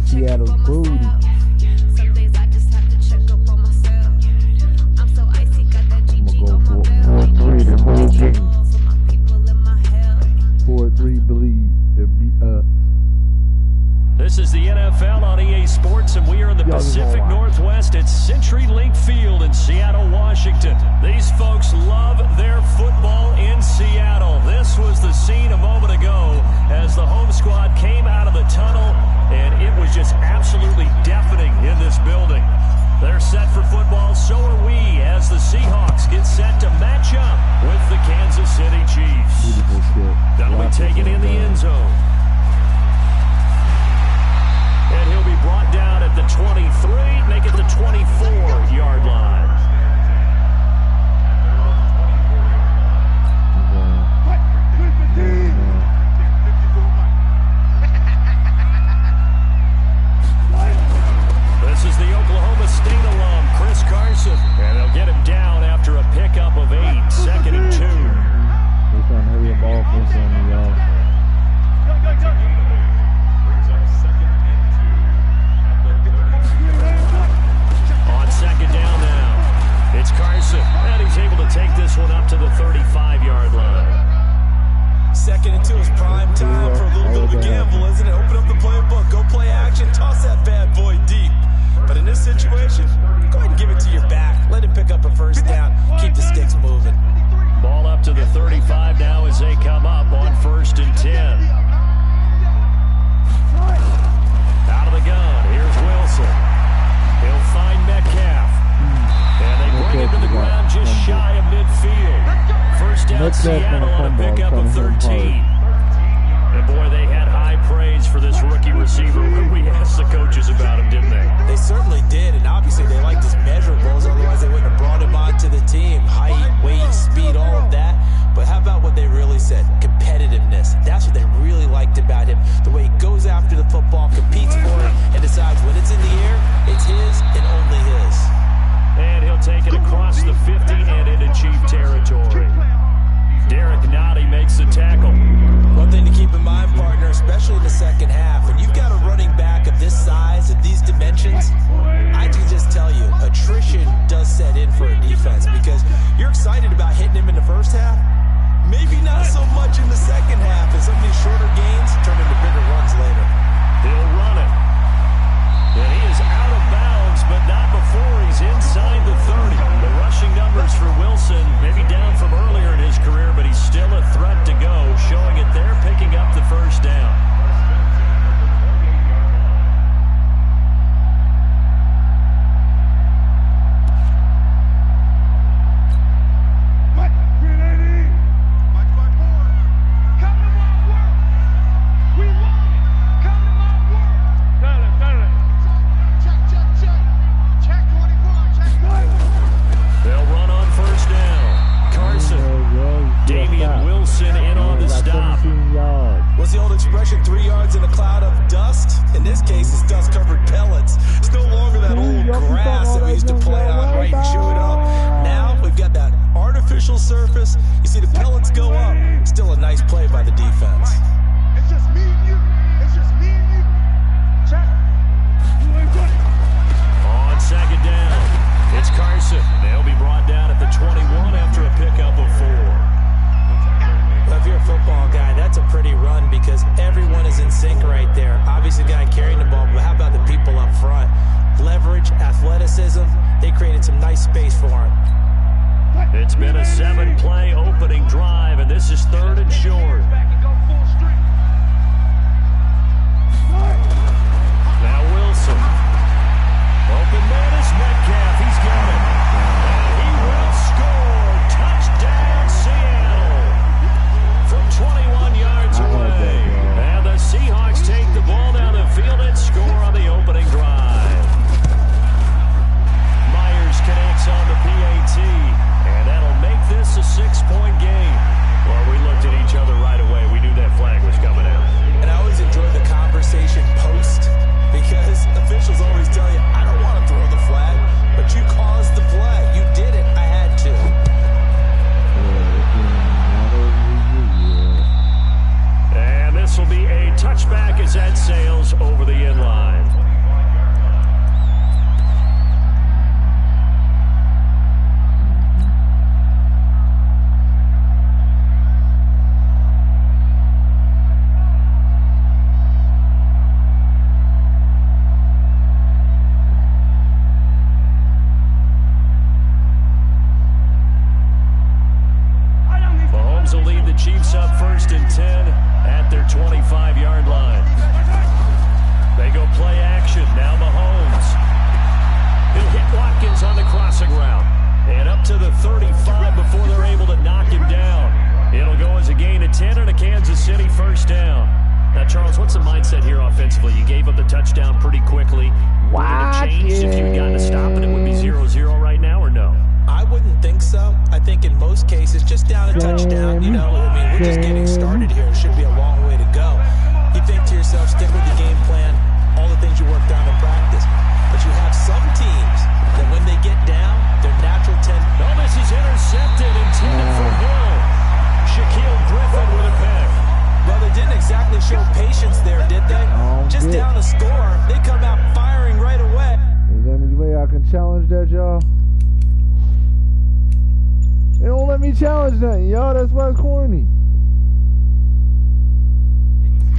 Seattle's booty. Some days I just have to check up on myself. I'm so icy, got that GG on my belt. 4-3 the whole game. For my people in my health. 4-3 believe. This is the NFL on EA Sports, and we are in the Pacific Northwest at CenturyLink Field in Seattle, Washington. These folks love their football in Seattle. This was the scene a moment ago as the home squad came out of the tunnel, and it was just absolutely deafening in this building. They're set for football, so are we, as the Seahawks get set to match up with the Kansas City Chiefs. That'll be taken in the end zone. And he'll be brought down at the 23, make it the 24-yard line. This is the Oklahoma State alum, Chris Carson. And they'll get him down after a pickup of 8, 2nd and 2. They're trying to hurry up offense on me, y'all. On 2nd down now, it's Carson, and he's able to take this one up to the 35-yard line. 2nd and 2 is prime time for a little bit of a gamble, isn't it? Open up the playbook, go play action, toss that bad boy deep. But in this situation, go ahead and give it to your back. Let him pick up a first down, keep the sticks moving. Ball up to the 35 now as they come up on 1st and 10. Out of the gun, here's Wilson. He'll find Metcalf. And they bring him to the ground just shy of midfield. First down Seattle on a pickup of 13. And boy, they had high praise for this rookie receiver when we asked the coaches about him, didn't they? They certainly did, and obviously they liked his measurables, otherwise they wouldn't have brought him onto the team. Height, weight, speed, all of that. But how about what they really said? Competitiveness. That's what they really liked about him. The way he goes after the football, competes for it, and decides when it's in the air, it's his and only his. And he'll take it across the 50 and into Chief territory. Derek Nottie makes the tackle. One thing to keep in mind, partner, especially in the second half, when you've got a running back of this size, of these dimensions, I can just tell you, attrition does set in for a defense because you're excited about hitting him in the first half. Maybe not so much in the second half, as some of these shorter gains turn into bigger runs later. He'll run it. And he is out of bounds, but not before he's inside the 30. The rushing numbers for Wilson, maybe down from earlier in his career, but he's still a threat to go, showing it there, picking up the first down. What's the old expression, 3 yards in a cloud of dust? In this case, it's dust-covered pellets. It's no longer that old grass that we used to play on, right, and chew it up. Now, we've got that artificial surface. You see the pellets go up. Still a nice play by the defense. It's just me and you. It's just me and you. Check. On 2nd down, it's Carson. They'll be brought down at the 21 after a pickup of 4. Well, if you're a football guy, that's a pretty run because everyone is in sync right there. Obviously, the guy carrying the ball, but how about the people up front? Leverage, athleticism, they created some nice space for him. It's been a 7-play opening drive, and this is 3rd and short. Now Wilson. Open man is Metcalf. He's got it. And he will score. Touchdown, Seattle. From 21 yards away. And the Seahawks take the ball down the field and score on the opening drive. Myers connects on the PAT, and that'll make this a 6-point game. Well, we looked at each other right away. We knew that flag was coming. Chiefs up 1st and 10 at their 25-yard line. They go play action. Now Mahomes. He'll hit Watkins on the crossing route. And up to the 35 before they're able to knock him down. It'll go as a gain of 10 and a Kansas City 1st down. Now, Charles, what's the mindset here offensively? You gave up the touchdown pretty quickly. Would it have changed if you had gotten a stop and it would be 0-0 right now, or no? I wouldn't think so. I think in most cases, just down a touchdown, you know, I mean, we're just getting started here. It should be a long way to go. You think to yourself, stick with the game plan, all the things you worked on in practice. But you have some teams that when they get down, their natural tendency. No, this is intercepted, intended for Hill. Shaquille Griffin with a pick. Well, they didn't exactly show patience there, did they? Just down a score, they come out firing right away. Is there any way I can challenge that, y'all? They don't let me challenge nothing, y'all. That's why it's corny.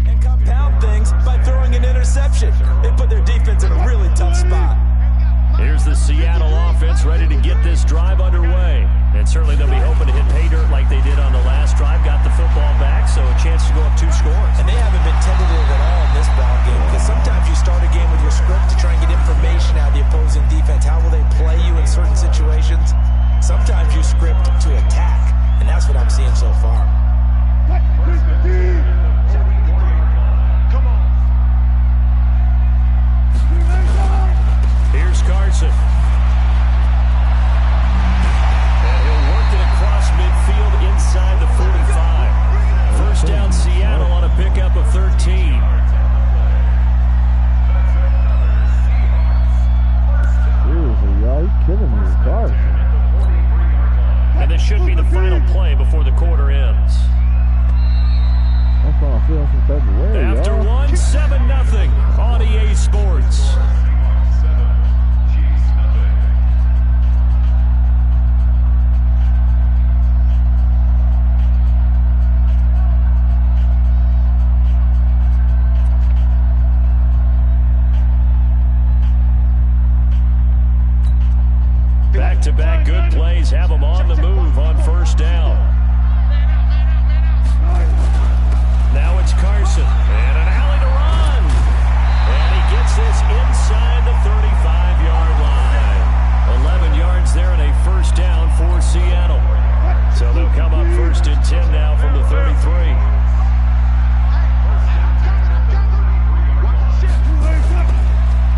And compound things by throwing an interception. They put their defense in a really tough spot. Here's the Seattle offense ready to get this drive underway. And certainly they'll be hoping to hit pay dirt like they did on the last drive. Got the football back, so a chance to go up 2 scores. And they haven't been tentative at all in this ball game, because sometimes you start a game with your script to try and get information out of the opposing defense. How will they play you in certain situations? Sometimes you script to attack, and that's what I'm seeing so far. Here's Carson. And he'll work it across midfield inside the 45. 1st down Seattle on a pickup of 13. Seriously, y'all, you killing me with Carson. And this should be the final play before the quarter ends. I'm trying to feel some type of way, After y'all. one, 7-0 on EA Sports. Back-to-back good plays have them on the move on 1st down. Now it's Carson, and an alley to run. And he gets this inside the 35-yard line. 11 yards there and a 1st down for Seattle. So they'll come up 1st and 10 now from the 33.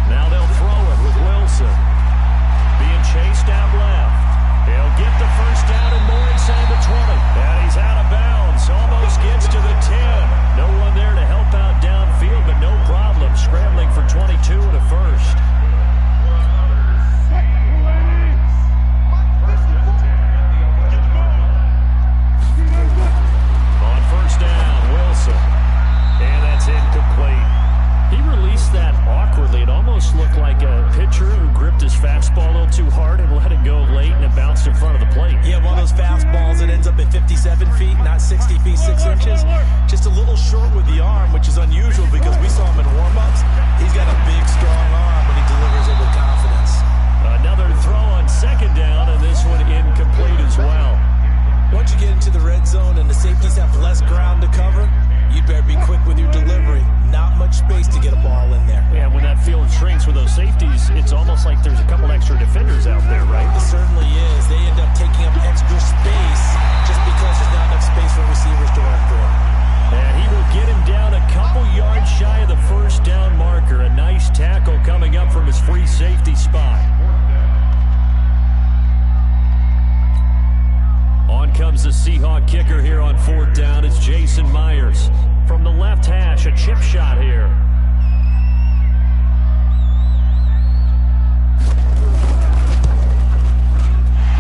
Now they'll throw it with Wilson. Being chased out left. He'll get the 1st down and more inside the 20. And he's out of bounds. Almost gets to the 10. No one there to help out downfield, but no problem. Scrambling for 22 and a 1st. On 1st down, Wilson. And that's incomplete. He released that awkwardly. It almost looked like a pitcher who gripped his fastball a little too hard and let it go late, and it bounced in front of the plate. Yeah, one of those fastballs that ends up at 57 feet, not 60 feet, 6 inches. Just a little short with the arm, which is unusual because we saw him in warm-ups. He's got a big, strong arm when he delivers it with confidence. Another throw on 2nd down, and this one incomplete as well. Once you get into the red zone and the safeties have less ground to cover, you'd better be quick with your delivery. Not much space to get a ball in there. Yeah, when that field shrinks with those safeties, it's almost like there's a couple extra defenders out there, right? It certainly is. They end up taking up extra space just because there's not enough space for receivers to run through. And he will get him down a couple yards shy of the 1st down marker. A nice tackle coming up from his free safety spot. On comes the Seahawk kicker here on 4th down. It's Jason Myers. From the left hash, a chip shot here.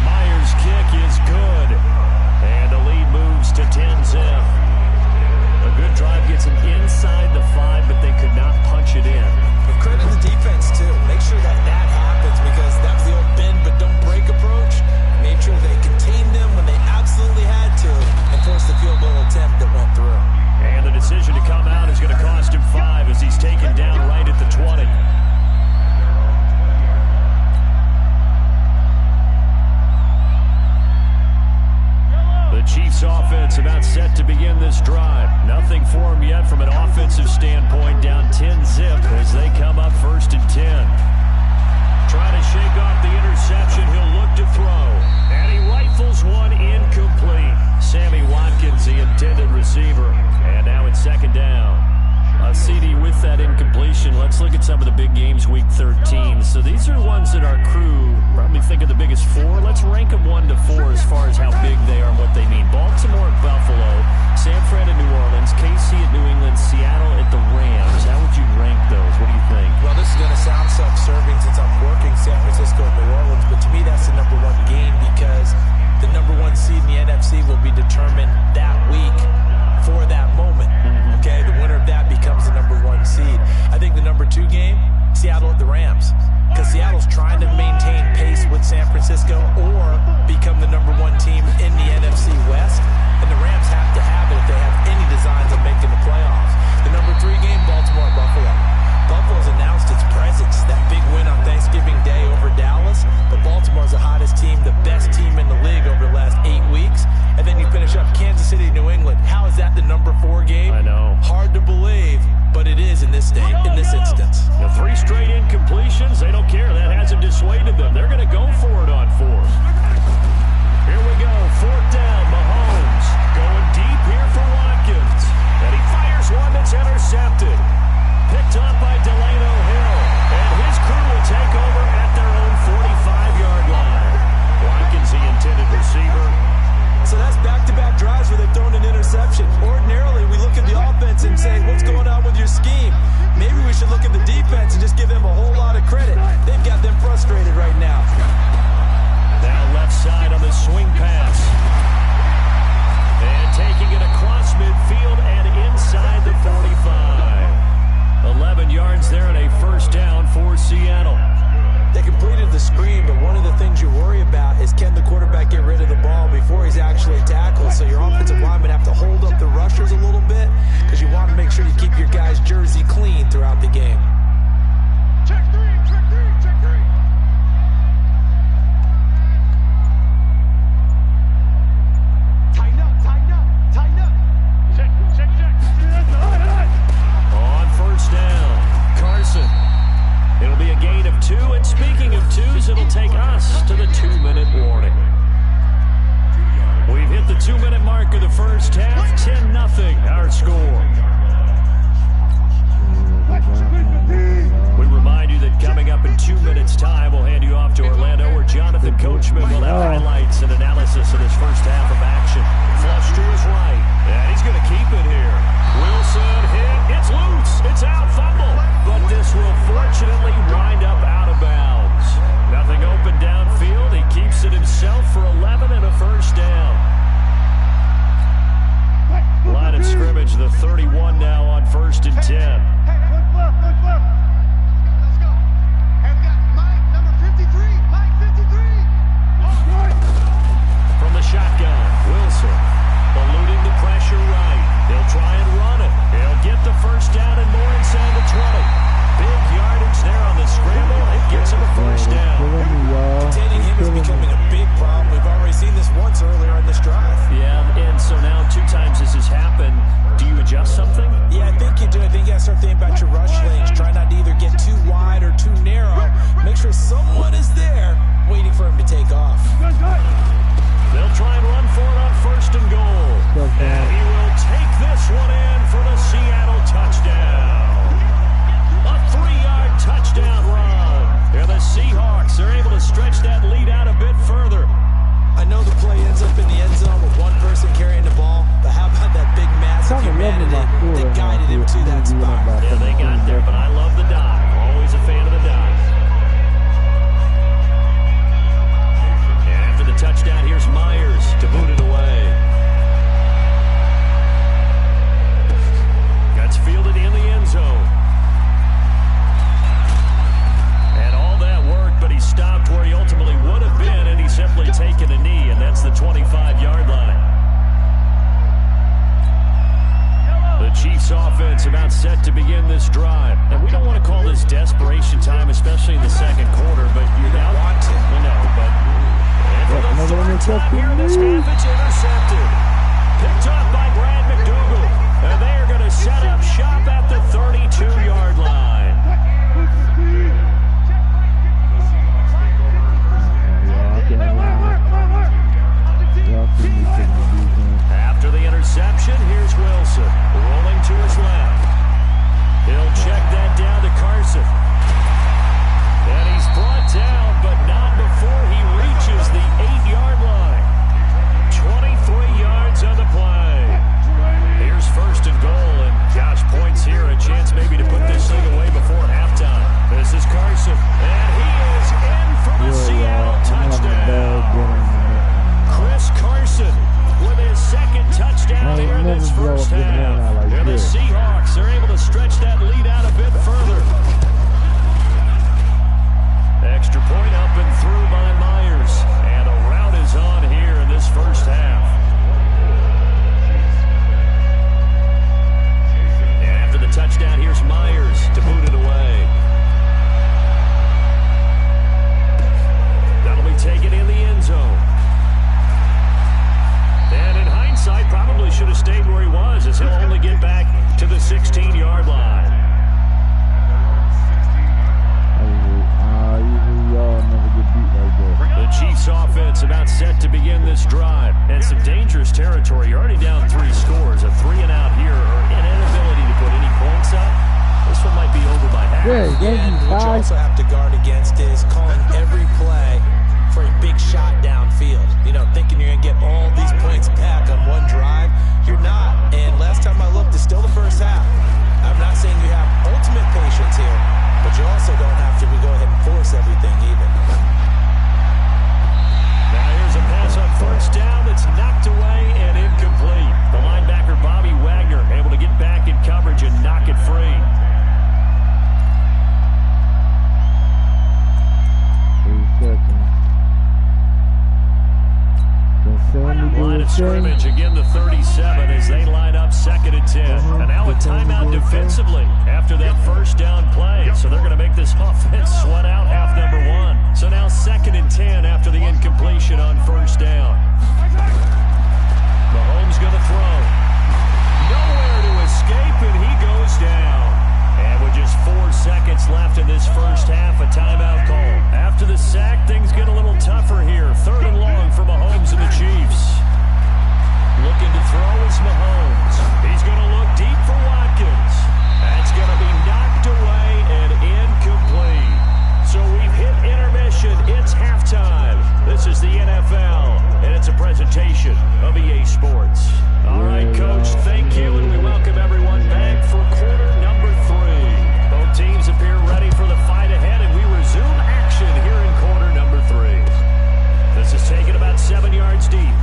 Myers' kick is good. And the lead moves to 10-zip. A good drive gets him inside the 5, but they could not punch it in. But credit the defense, too. Make sure that happens, because that's the old bend but don't break approach. Made sure they contained them when they absolutely had to and forced the field goal attempt that went through. And the decision to come out is going to cost him 5 as he Chiefs offense about set to begin this drive. Nothing for them yet from an offensive standpoint, down 10-zip as they come up 1st and 10. Trying to shake off the interception, he'll look to throw. And he rifles one incomplete. Sammy Watkins, the intended receiver. And now it's 2nd down. CD, with that incompletion, let's look at some of the big games week 13. So these are ones that our crew probably think are the biggest 4. Let's rank them 1 to 4 as far as how big they are and what they mean. Baltimore at Buffalo, San Fran at New Orleans, KC at New England, Seattle at the Rams. How would you rank those? What do you think? Well, this is going to sound self-serving since I'm working San Francisco and New Orleans, but to me that's the number 1 game because the number 1 seed in the NFC will be determined that week for that moment. Okay, the winner of that becomes the number 1 seed. I think the number 2 game, Seattle at the Rams, because Seattle's trying to maintain pace with San Francisco or become the number 1 team in the NFC West, and the Rams have to have it if they have any designs of making the playoffs. The number 3 game, Baltimore at Buffalo. Buffalo's announced its presence, that big win on Thanksgiving Day over Dallas, but Baltimore's the hottest team, the best team in the league over the last 8 weeks. And then you finish up Kansas City, New England. How is that the number 4 game? I know. Hard to believe, but it is in this instance. The 3 straight incompletions, they don't care. That hasn't dissuaded them. They're going to go for it on 4th. Here we go, 4th down. Mahomes going deep here for Watkins. And he fires one that's intercepted. Picked up by Delano Hill. And his crew will take over at their own 45-yard line. Watkins, the intended receiver. So that's back-to-back drives where they've thrown an interception. Ordinarily, we look at the offense and say, what's going on with your scheme? Maybe we should look at the defense and just give them a whole lot of credit. They've got them frustrated right now. Now left side on the swing pass. And taking it across midfield and inside the 45. 11 yards there and a 1st down for Seattle. They completed the screen, but one of the things you worry about is can the quarterback get rid of the ball before he's actually tackled? So your offensive linemen have to hold up the rushers a little bit because you want to make sure you keep your guy's jersey clean throughout the game. Check 3, check 3, check 3. Tighten up, tighten up, tighten up. Check, check, check. On 1st down, Carson. It'll be a gain of 2, and speaking of 2s, it'll take us to the 2-minute warning. We've hit the 2-minute mark of the 1st half, 10-0, our score. We remind you that coming up in 2 minutes' time, we'll hand you off to Orlando, where Jonathan Coachman will have highlights and analysis of this 1st half of action. Flush to his right, and he's going to keep it here. Wilson hit, it's loose, it's out, fumble, but this will fortunately wind up out of bounds. Nothing open downfield, he keeps it himself for 11 and a 1st down. Line of scrimmage, the 31 now on 1st and 10. Hey, look left, look left. Let's go. Hey, we got Mike, number 53. Mike, 53. All right. From the shotgun, Wilson eluding the pressure right. They'll try and run it. He'll get the 1st down and more inside the 20. Big yardage there on the scramble. It gets him a 1st down. Containing him is becoming a big problem. We've already seen this once earlier in this drive. Yeah, and so now 2 times this has happened. Do you adjust something? Yeah, I think you do. I think you got to start thinking about your rush lanes. Try not to either get too wide or too narrow. Make sure someone is there waiting for him to take off. They'll try and run for it on 1st and goal. And he will take this one in for the Seattle touchdown. A 3-yard touchdown run. And the Seahawks are able to stretch that lead out a bit further. I know the play ends up in the end zone with one person carrying the ball, but how about that big massive humanity that guided him to that spot? Yeah, they got there, but I love the dive. Always a fan of the dive. And after the touchdown, here's Myers to boot it away. That's fielded in the end zone. And all that work, but he stopped where he ultimately would have been, and he simply taken a knee, and that's the 25-yard line. The Chiefs offense about set to begin this drive. And we don't want to call this desperation time, especially in the 2nd quarter, but you want to. We know, but for the 3rd time here in this half, it's intercepted. set up shop at the 32-yard line. After the interception, here's Wilson rolling to his left. He'll check that down to Carson. And he's brought down, but not before he reaches the 8-yard line. 23 yards on the play. Here's first and goal, and Josh points here, a chance maybe to put this thing away before halftime. This is Carson, and he is in for the Seattle touchdown. Chris Carson with his second touchdown here in this first half. And the Seahawks are able to stretch that lead out a bit further. Extra point up and through by Myers. And a rout is on here in this first half. And after the touchdown, here's Myers to boot it away. That'll be taken in the end zone. And in hindsight, probably should have stayed where he was, as he'll only get back to the 16-yard line. The Chiefs offense about set to begin this drive. And some dangerous territory. You're already down 3 scores. A 3-and-out here, or an inability to put any points up. This one might be over by half. And what you also have to guard against is calling every play for a big shot downfield. You know, thinking you're going to get all these points back on one drive. You're not. And last time I looked, it's still the first half. I'm not saying you have ultimate patience here, but you also don't have to go ahead and force everything either. Now here's a pass on first down that's knocked away and incomplete. The linebacker, Bobby Wagner, able to get back in coverage and knock it free. Line of scrimmage, again the 37 as they line up 2nd and 10. And now a timeout defensively after that first down play. So they're going to make this offense sweat out half number 1. So now 2nd and 10 after the incompletion on first down. Mahomes going to throw. Nowhere to escape, and he goes down. And with just 4 seconds left in this first half, a timeout call. After the sack, things get a little tougher here. 3rd and long for Mahomes and the Chiefs. Looking to throw is Mahomes. He's going to look deep for Watkins. That's going to be knocked away and incomplete. So we've hit intermission. It's halftime. This is the NFL, and it's a presentation of EA Sports. All right, Coach, thank you, and we welcome everyone back for quarter number 3. Both teams appear ready for the fight ahead, and we resume action here in quarter number 3. This is taken about 7 yards deep.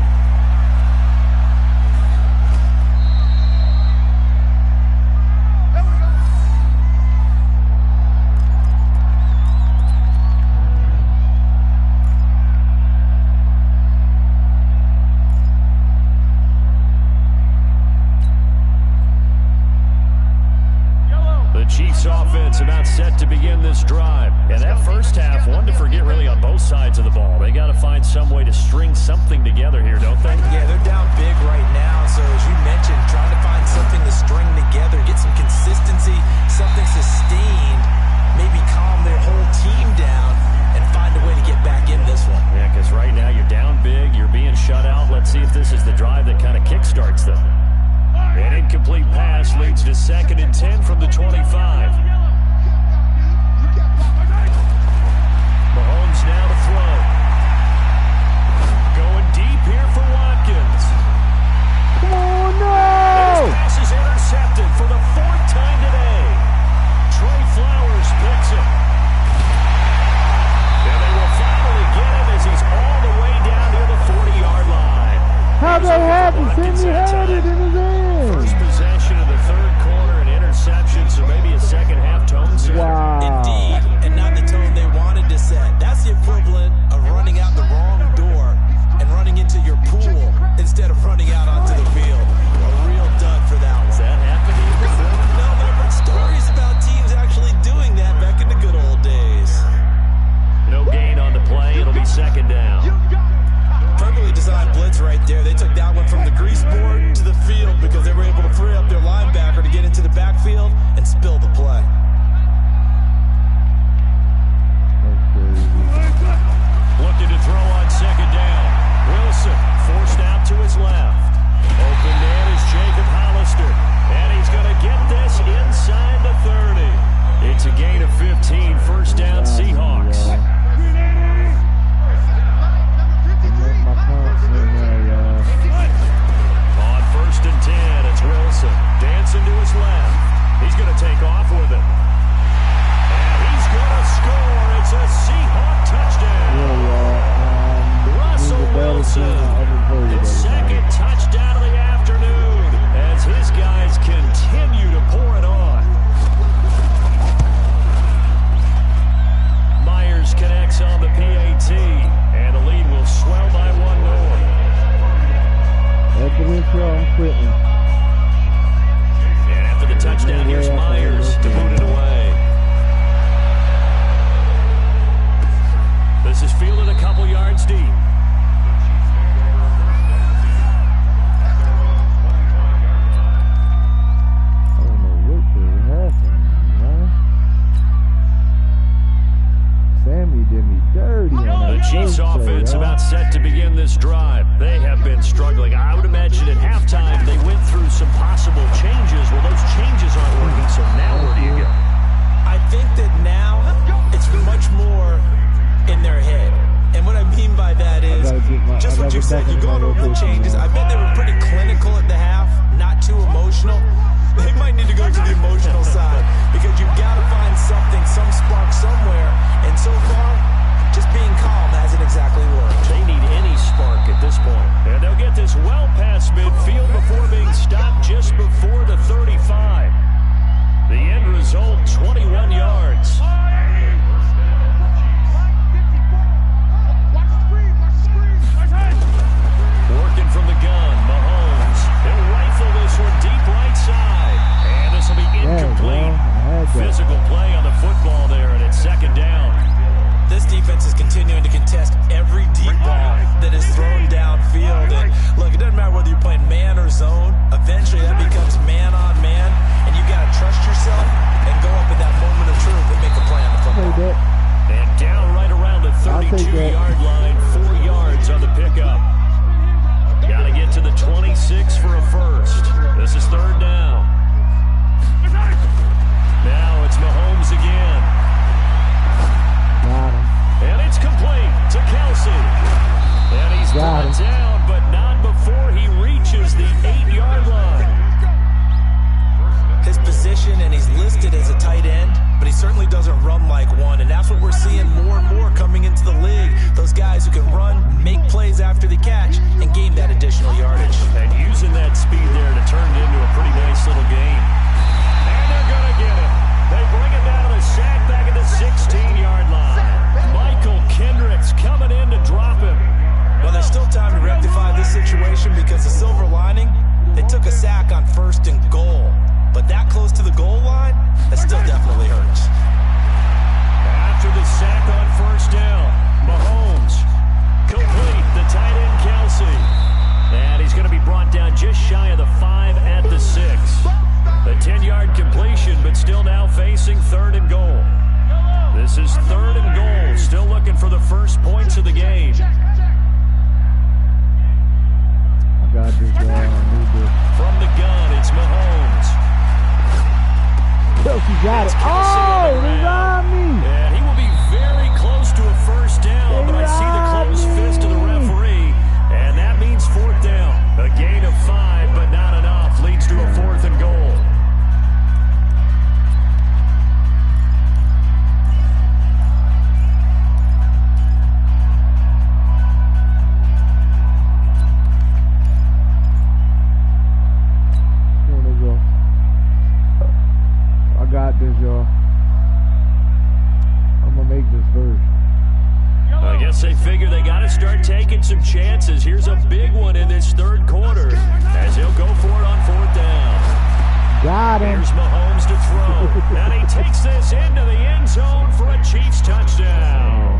Chiefs offense about set to begin this drive. And that first half, one to forget really on both sides of the ball. They got to find some way to string something together here, don't they? Yeah, they're down big right now. So as you mentioned, trying to find something to string together, get some consistency, something sustained, maybe calm their whole team down and find a way to get back in this one. Yeah, because right now you're down big, you're being shut out. Let's see if this is the drive that kind of kickstarts them. An incomplete pass leads to 2nd and 10 from the 25. Mahomes now to throw. Going deep here for Watkins. Oh, no! This pass is intercepted for the 4th time today. Trey Flowers picks it. And they will finally get him as he's all the way down near the 40-yard line. How'd that happen? Cindy had it in his hand. First possession of the 3rd quarter, an interception, so maybe a second half tone setter. Wow. Indeed, and not the tone they wanted to set. That's the equivalent of running out the wrong door and running into your pool instead of running out onto the field. A real dud for that one. Has that happened to you before? No, but I've heard stories about teams actually doing that back in the good old days. No gain on the play. It'll be 2nd down. Perfectly designed blitz right there. They took that one from the grease board to the field because they were able to free up their linebacker to get into sprinting. And after the touchdown, here's Myers to boot it away. This is fielded a couple yards deep. I don't know what just happened, man. Sammy did me dirty on that The Chiefs first play, offense y'all. about set to begin this drive. They have been struggling. I would imagine at halftime they went through some possible changes. Well, those changes aren't working, so now where do you go? I think that now it's much more in their head. And what I mean by that is just what you said. You're going over the changes. I bet they were pretty clinical at the half, not too emotional. They might need to go to the emotional side because you've got to find something, some spark somewhere. And so far, just being calm hasn't exactly worked. They need any spark at this point. And they'll get this well past midfield before being stopped just before the 35. The end result, 21 yards. Working from the gun, Mahomes. He'll rifle this one deep right side. And this will be incomplete. Physical play on the football there, and it's second down. This defense is continuing to contest every deep ball that is thrown downfield. And look, it doesn't matter whether you're playing man or zone. Eventually, that becomes man on man, and you got to trust yourself and go up in that moment of truth and make a play on the football. And down right around the 32-yard line, 4 yards on the pickup. Got to get to the 26 for a first. This is third down. Now it's Mahomes again. Got him. And it's complete to Kelsey. And he's brought down, but not before he reaches the 8-yard line. His position, and he's listed as a tight end, but he certainly doesn't run like one, and that's what we're seeing more and more coming into the league. Those guys who can run, make plays after the catch, and gain that additional yardage. And using that speed there to turn it into a pretty nice little game. And they're going to get it. They bring it down to the sack back at the 16-yard line. Michael Kendricks coming in to drop him. Well, there's still time to rectify this situation because the silver lining, they took a sack on 1st and goal. But that close to the goal line, that still definitely hurts. After the sack on 1st down, Mahomes complete the tight end Kelsey. And he's going to be brought down just shy of the 5 at the 6. A 10-yard completion, but still now facing 3rd and goal. This is 3rd and goal, still looking for the first points of the game. I got this guy. I need this. From the gun, it's Mahomes. Kelsey got it. Oh, they got me. And he will be very close to a first down, but I see the closed fist of the referee, and that means 4th down. A gain of 5, but not enough. Leads to a 4th and goal. This, y'all. I'm gonna make this first. I guess they figure they got to start taking some chances. Here's a big one in this 3rd quarter as he'll go for it on 4th down. Got him. Here's Mahomes to throw, and he takes this into the end zone for a Chiefs touchdown.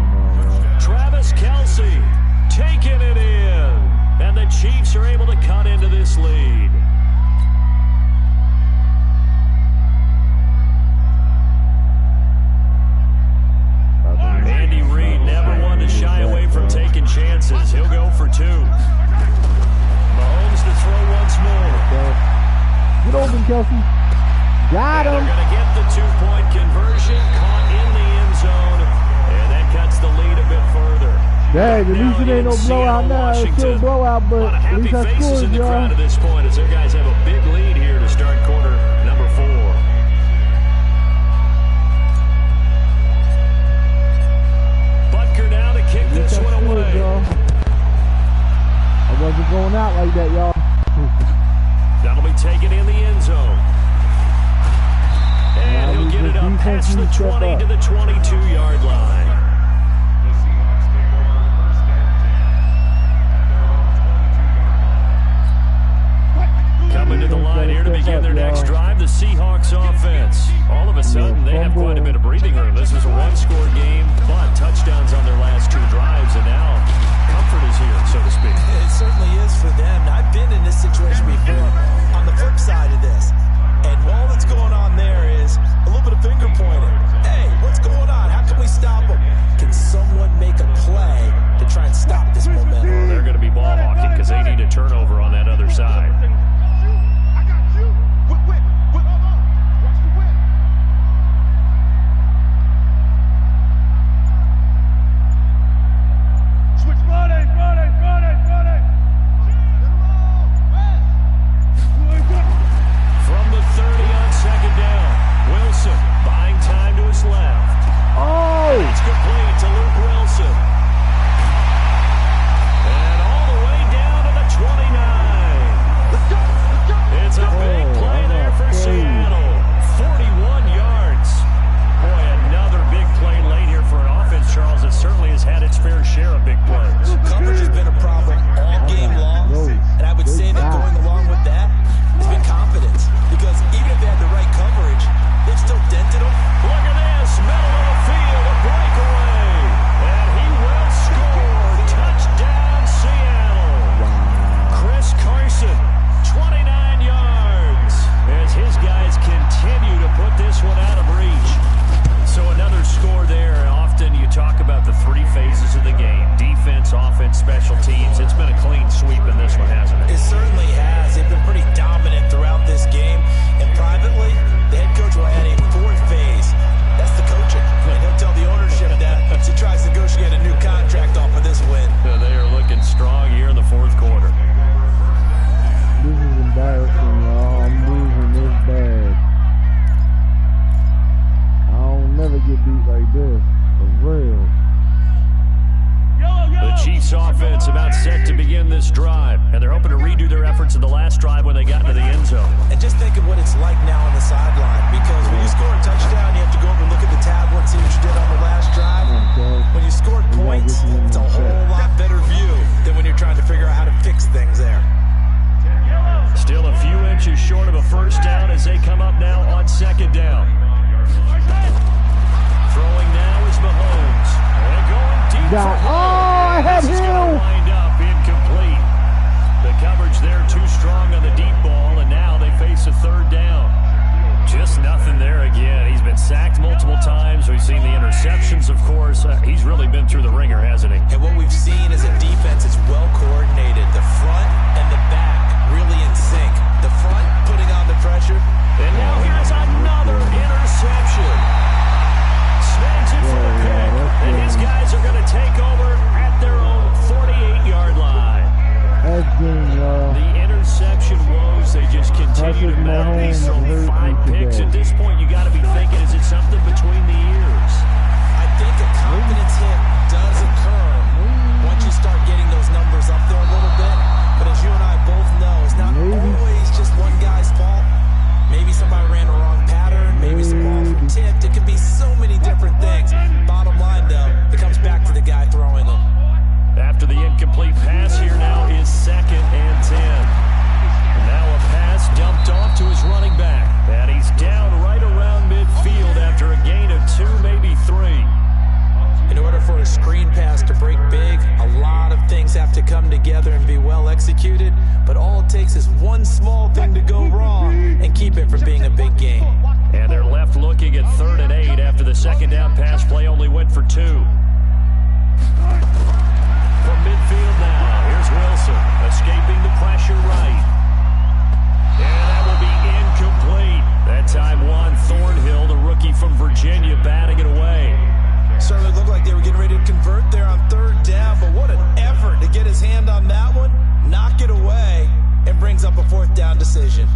Travis Kelsey taking it in, and the Chiefs are able to cut into this lead. Andy Reid never one to shy away from taking chances. He'll go for 2. Mahomes to throw once more. Get open, Kelsey. Got him. They're going to get the 2-point conversion, caught in the end zone, and that cuts the lead a bit further. Dang, at least it ain't no blowout now. It's still a blowout, but at least I scored, in the crowd y'all. at this point as their guys have a big lead here to start quarter number 4. Now to kick this one away. I wasn't going out like that, y'all. That'll be taken in the end zone. And he'll get it up past the 20 to the 22-yard line. begin their next y'all. drive, the Seahawks offense. All of a sudden, they have quite a bit of breathing room. This is a one-score game, but touchdowns on their last 2 drives, and now comfort is here, so to speak. It certainly is for them. I've been in this situation before on the flip side of this. And all that's going on there is a little bit of finger pointing. Hey, what's going on? How can we stop them? Can someone make a play to try and stop this momentum? Well, they're going to be ball hawking because they need a turnover on that other side. I got you. Whip. Watch the whip. Switch Friday. From the 30 on second down, Wilson buying time to his left. Oh! It's complete to Luke Wilson. And all the way down to the 29. Let's go. It's a big play there for Seattle. 41 yards. Boy, another big play late here for an offense, Charles, that certainly has had its fair share of big plays. Coverage has been a problem all game long. And I would say that going along with that has been confidence. Because even if they had the right coverage, they've still dented them. Look at this, middle of the field, a breakaway. And he will score. Touchdown, Seattle. Chris Carson, 29 yards, as his guys continue to put this one out of reach. So another score there. Often you talk about the 3 phases of the game: defense, offense, special teams. It's been a clean sweep in this one, hasn't it? It certainly has. They've been pretty dominant throughout this game. And privately, the head coach will add a 4th phase. That's the coaching. And he'll tell the ownership that as he tries to negotiate a new contract off of this win. They are looking strong here in the 4th quarter. This is embarrassing, y'all. I'm losing this bad. I'll never get beat like this. For real. The Chiefs offense about set to begin this drive, and they're hoping to redo their efforts in the last drive when they got into the end zone. And just think of what it's like now on the sideline. Because when you score a touchdown, you have to go over and look at the tablet and see what you did on the last drive. When you scored points, it's a whole lot better view than when you're trying to figure out how to fix things there. Still a few inches short of a first down as they come up now on second down. Throwing now is Mahomes. And going deep for I had This is going to him. wind up incomplete. The coverage there too strong on the deep ball, and now they face a 3rd down. Just nothing there again. He's been sacked multiple times. We've seen the interceptions, of course. He's really been through the ringer, hasn't he? And what we've seen is a defense that's well coordinated. The front and the back really in sync. The front putting on the pressure. And now here's another interception. Snags it for a pick. And his guys are going to take over at their own 48-yard line. That's good, y'all. The interception woes, they just continue to mount. He's thrown 5 picks. At this point, you got to be thinking, is it something between the ears? I think a confidence hit does occur once you start getting those numbers up there a little bit. But as you and I both know, it's not always just one guy's fault. Maybe somebody ran a wrong pattern. Maybe some balls were tipped. It could be so many different things. Bottom line, though, it comes back to the guy throwing them. After the incomplete pass, here now is 2nd and 10. And now a pass dumped off to his running back. And he's down right around midfield after a gain of 2, maybe 3. In order for a screen pass to break big, a lot of things have to come together and be well executed. But all it takes is one small thing to go wrong and keep it from being a big game. And they're left looking at 3rd and 8 after the second down pass play only went for 2. From midfield now, here's Wilson, escaping the pressure right. And that will be incomplete. That time Juan Thornhill, the rookie from Virginia, batting it away. Certainly looked like they were getting ready to convert there on 3rd down, but what an effort to get his hand on that one, knock it away, and brings up a 4th down decision.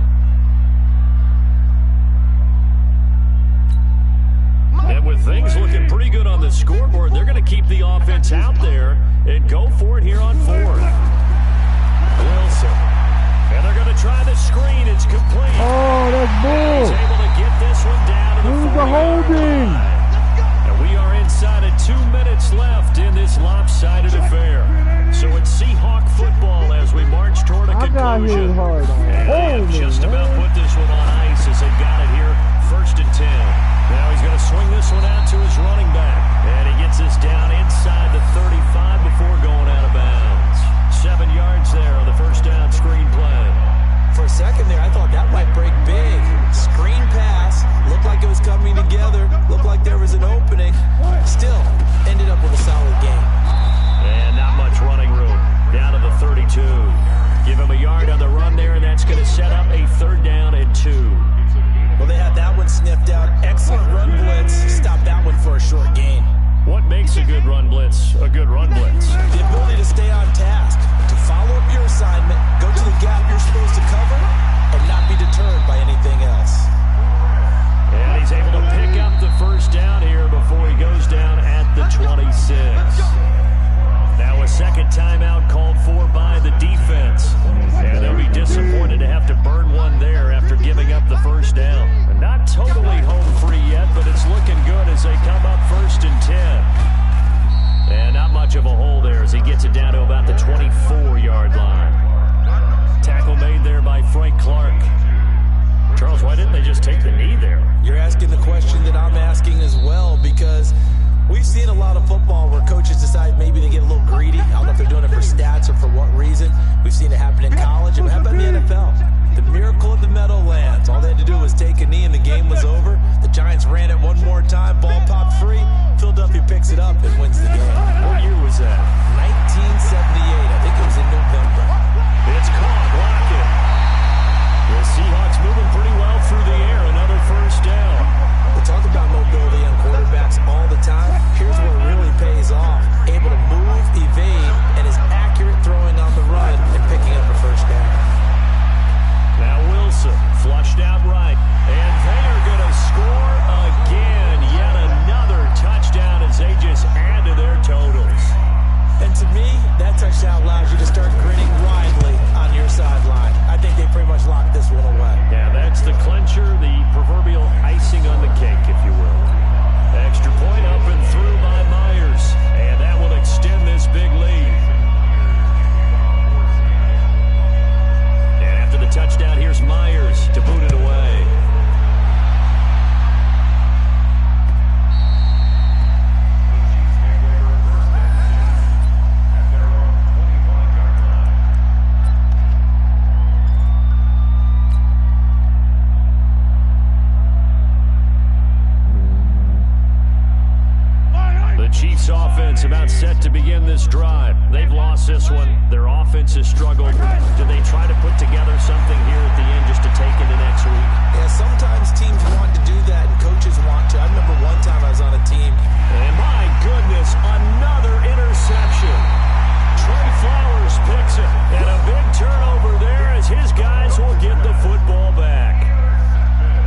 And with things looking pretty good on the scoreboard, they're going to keep the offense out there and go for it here on 4th. Wilson. And they're going to try the screen. It's complete. Oh, that's bull. He's able to get this one down to the Who's the 40-yard holding? line. And we are inside of 2 minutes left in this lopsided affair. So it's Seahawk football as we march toward a I got hit conclusion. hard on it. They have just about put this one on ice as they've got it here. 1st and 10. Now he's going to swing this one out to his running back. And he gets this down inside the 35 before going out of bounds. 7 yards there on the first down screen play. For a second there, I thought that might break big. Screen pass. Looked like it was coming together. Looked like there was an opening. Still, ended up with a solid game. And not much running room. Down to the 32. Give him a yard on the run there, and that's going to set up a 3rd down and 2. Well, they had that one sniffed out. Excellent run blitz. Stop that one for a short gain. What makes a good run blitz a good run blitz? The ability to stay on task, to follow up your assignment, go to the gap you're supposed to cover, and not be deterred by anything else. And he's able to pick up the 1st down here before he goes down at the 26. Now a 2nd timeout called for by the defense. And they'll be disappointed to have to burn one there after giving up the 1st down. And not totally home free yet, but it's looking good as they come up 1st and 10. And not much of a hole there as he gets it down to about the 24-yard line. Tackle made there by Frank Clark. Charles, why didn't they just take the knee there? You're asking the question that I'm asking as well, because we've seen a lot of football where coaches decide maybe they get a little greedy. I don't know if they're doing it for stats or for what reason. We've seen it happen in college. And how about in the NFL? The miracle of the Meadowlands. All they had to do was take a knee and the game was over. The Giants ran it one more time. Ball popped free. Philadelphia picks it up and wins the game. What year was that? 1978. I think it was in November. It's caught. Block it. The Seahawks moving pretty well through the air. Another 1st down. We talk about mobility on quarterbacks all the time. Here's where it really pays off. Able to move, evade, and is accurate throwing on the run and picking up a 1st down. Now Wilson flushed out right. And they are going to score again. Yet another touchdown as they just add to their totals. And to me, that touchdown allows you to start grinning widely on your sideline. I think they pretty much locked this one away. Yeah, that's the clincher, the proverbial icing on the cake, if you will. Extra point up and through by Myers. And that will extend this big lead. And after the touchdown, here's Myers to boot it away. Chiefs offense about set to begin this drive. They've lost this one. Their offense has struggled. Do they try to put together something here at the end just to take into next week? Yeah, sometimes teams want to do that and coaches want to. I remember one time I was on a team. And my goodness, another interception. Trey Flowers picks it. And a big turnover there as his guys will get the football back.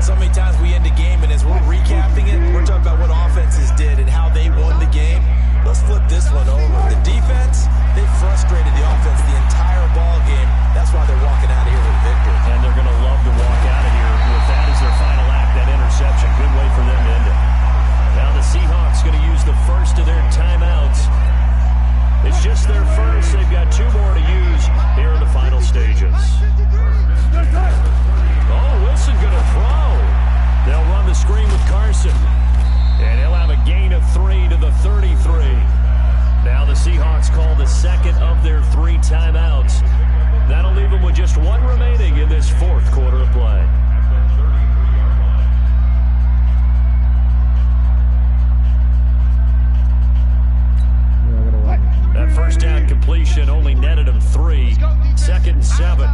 So many times we end a game, and as we're recapping it, we're talking about what offenses did and how they won the game. Let's flip this one over. The defense, they frustrated the offense the entire ball game. That's why they're walking out of here with a victory. And they're going to love to walk out of here with that as their final act, that interception. Good way for them to end it. Now the Seahawks going to use the 1st of their timeouts. It's just their 1st. They've got 2 more to use here in the final stages. Oh, Wilson going to throw. They'll run the screen with Carson. And he'll have a gain of 3 to the 33. Now the Seahawks call the 2nd of their 3 timeouts. That'll leave them with just 1 remaining in this 4th quarter of play. That 1st down completion only netted him 3. 2nd and 7.